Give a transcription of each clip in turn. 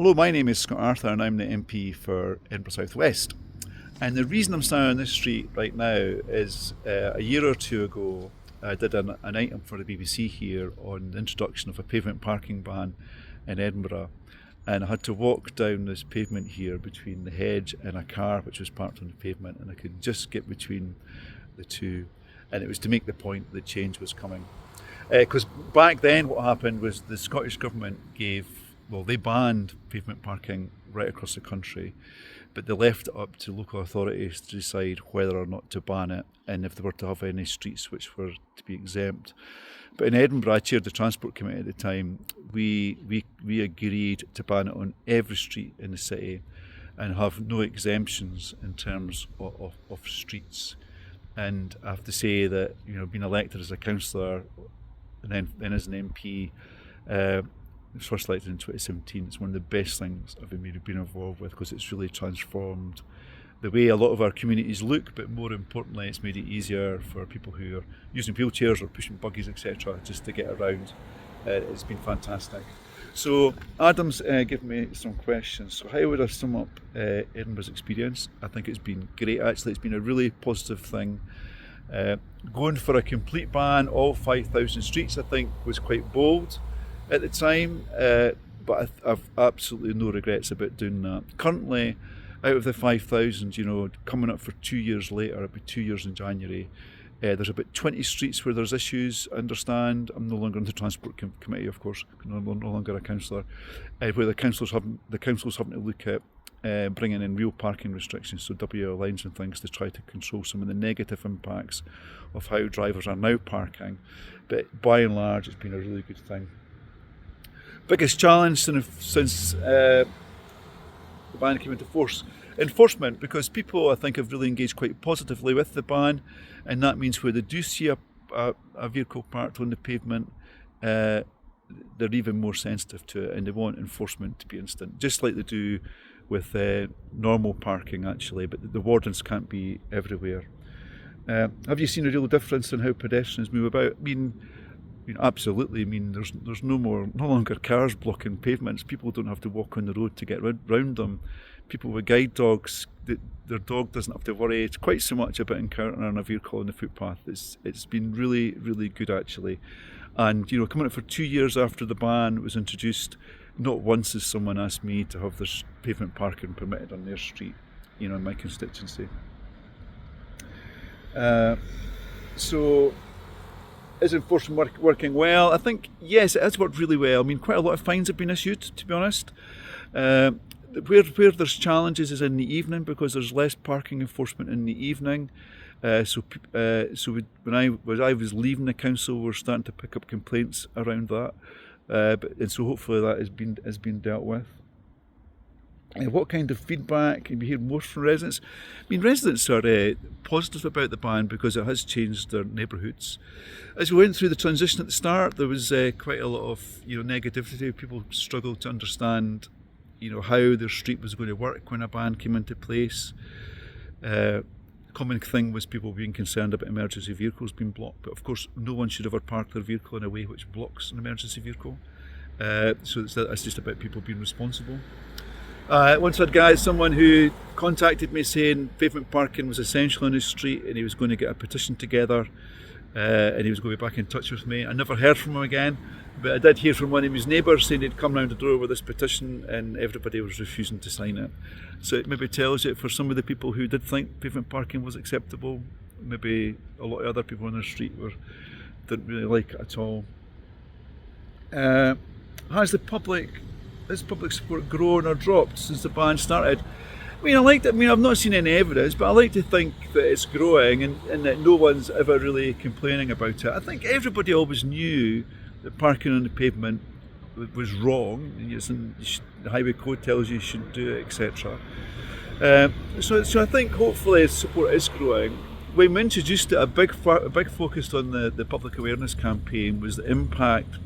Hello, my name is Scott Arthur and I'm the MP for Edinburgh South West. And the reason I'm standing on this street right now is a year or two ago I did an item for the BBC here on the introduction of a pavement parking ban in Edinburgh, and I had to walk down this pavement here between the hedge and a car which was parked on the pavement, and I could just get between the two, and it was to make the point that change was coming. Because back then what happened was the Scottish Government they banned pavement parking right across the country, but they left it up to local authorities to decide whether or not to ban it and if they were to have any streets which were to be exempt. But in Edinburgh, I chaired the Transport Committee at the time, we agreed to ban it on every street in the city and have no exemptions in terms of streets. And I have to say that, being elected as a councillor and then as an MP, I was first elected in 2017. It's one of the best things I've been involved with, because it's really transformed the way a lot of our communities look, but more importantly it's made it easier for people who are using wheelchairs or pushing buggies, etc., just to get around. It's been fantastic. So Adam's given me some questions. So how would I sum up Edinburgh's experience? I think it's been great actually. It's been a really positive thing. Going for a complete ban, all 5,000 streets, I think was quite bold at the time, but I've absolutely no regrets about doing that. Currently, out of the 5,000, coming up for 2 years later, it'll be 2 years in January, there's about 20 streets where there's issues. I understand, I'm no longer on the Transport Committee, of course, I'm no longer a councillor, where the council's having to look at bringing in real parking restrictions, so WL lines and things, to try to control some of the negative impacts of how drivers are now parking. But by and large, it's been a really good thing. Biggest challenge since the ban came into force: enforcement, because people, I think, have really engaged quite positively with the ban, and that means where they do see a vehicle parked on the pavement, they're even more sensitive to it, and they want enforcement to be instant, just like they do with normal parking actually, but the wardens can't be everywhere. Have you seen a real difference in how pedestrians move about? Absolutely. There's no longer cars blocking pavements. People don't have to walk on the road to get round them. People with guide dogs, their dog doesn't have to worry. It's quite so much about encountering a vehicle on the footpath. It's been really, really good actually. And coming up for 2 years after the ban was introduced, not once has someone asked me to have this pavement parking permitted on their street, in my constituency. So, is enforcement working well? I think, yes, it has worked really well. Quite a lot of fines have been issued, to be honest. Where there's challenges is in the evening, because there's less parking enforcement in the evening. So when I was leaving the council, we're starting to pick up complaints around that. And so hopefully that has been dealt with. What kind of feedback have you heard most from residents? Residents are positive about the ban because it has changed their neighbourhoods. As we went through the transition at the start, there was quite a lot of negativity. People struggled to understand how their street was going to work when a ban came into place. The common thing was people being concerned about emergency vehicles being blocked, but of course no one should ever park their vehicle in a way which blocks an emergency vehicle. So it's just about people being responsible. Once I had someone who contacted me saying pavement parking was essential on his street, and he was going to get a petition together, and he was going to be back in touch with me. I never heard from him again, but I did hear from one of his neighbours saying he'd come round the door with this petition and everybody was refusing to sign it. So it maybe tells you, for some of the people who did think pavement parking was acceptable, maybe a lot of other people on the street didn't really like it at all. Has public support grown or dropped since the ban started? I liked it. I've not seen any evidence, but I like to think that it's growing and that no one's ever really complaining about it. I think everybody always knew that parking on the pavement was wrong. The highway code tells you shouldn't do it, etc. So I think hopefully support is growing. When we introduced it, a big focus on the public awareness campaign was the impact.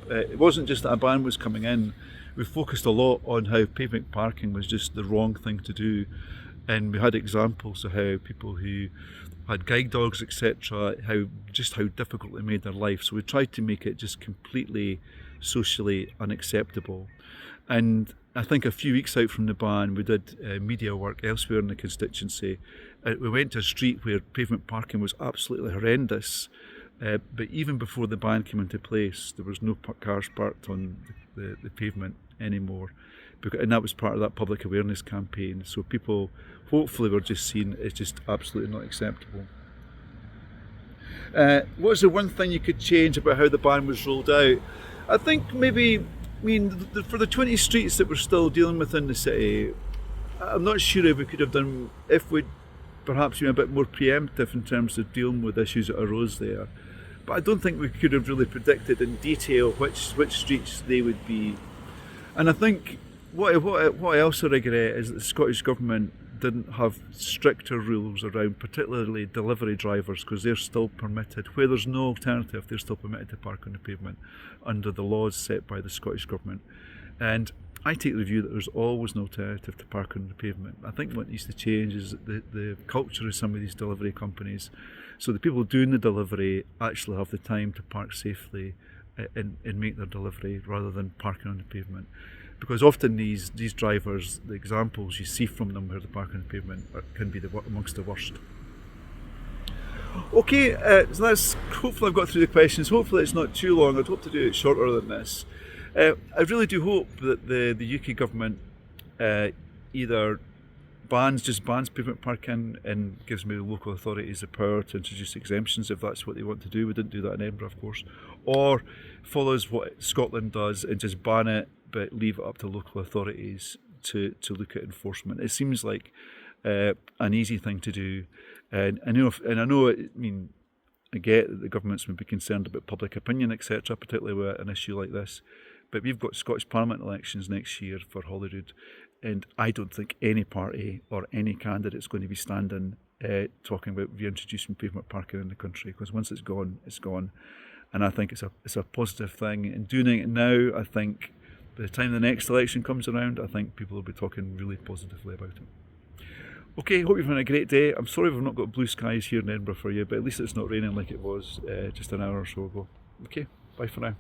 It wasn't just that a ban was coming in. We focused a lot on how pavement parking was just the wrong thing to do, and we had examples of how people who had guide dogs, etc., how difficult it made their life. So we tried to make it just completely socially unacceptable. And I think a few weeks out from the ban, we did media work elsewhere in the constituency. We went to a street where pavement parking was absolutely horrendous, but even before the ban came into place, there was no cars parked on the pavement anymore, and that was part of that public awareness campaign. So people hopefully were just seeing it's just absolutely not acceptable. What's the one thing you could change about how the ban was rolled out? I think maybe, for the 20 streets that we're still dealing with in the city, I'm not sure if we could have done, if we'd perhaps been a bit more preemptive in terms of dealing with issues that arose there. But I don't think we could have really predicted in detail which streets they would be. And I think what I also regret is that the Scottish Government didn't have stricter rules around particularly delivery drivers, because they're still permitted, where there's no alternative, they're still permitted to park on the pavement under the laws set by the Scottish Government. And I take the view that there's always an alternative to park on the pavement. I think what needs to change is the culture of some of these delivery companies, so the people doing the delivery actually have the time to park safely and make their delivery rather than parking on the pavement. Because often these drivers, the examples you see from them where they park on the pavement can be amongst the worst. Okay, so that's, hopefully I've got through the questions. Hopefully it's not too long. I'd hope to do it shorter than this. I really do hope that the UK government either bans pavement parking and gives maybe local authorities the power to introduce exemptions if that's what they want to do. We didn't do that in Edinburgh, of course. Or follows what Scotland does and just ban it, but leave it up to local authorities to look at enforcement. It seems like an easy thing to do, and I know. I get that the government's maybe concerned about public opinion, etc., particularly with an issue like this. But we've got Scottish Parliament elections next year for Holyrood, and I don't think any party or any candidate's going to be standing talking about reintroducing pavement parking in the country, because once it's gone, it's gone. And I think it's a positive thing. And doing it now, I think by the time the next election comes around, I think people will be talking really positively about it. Okay, hope you've had a great day. I'm sorry we've not got blue skies here in Edinburgh for you, but at least it's not raining like it was just an hour or so ago. Okay, bye for now.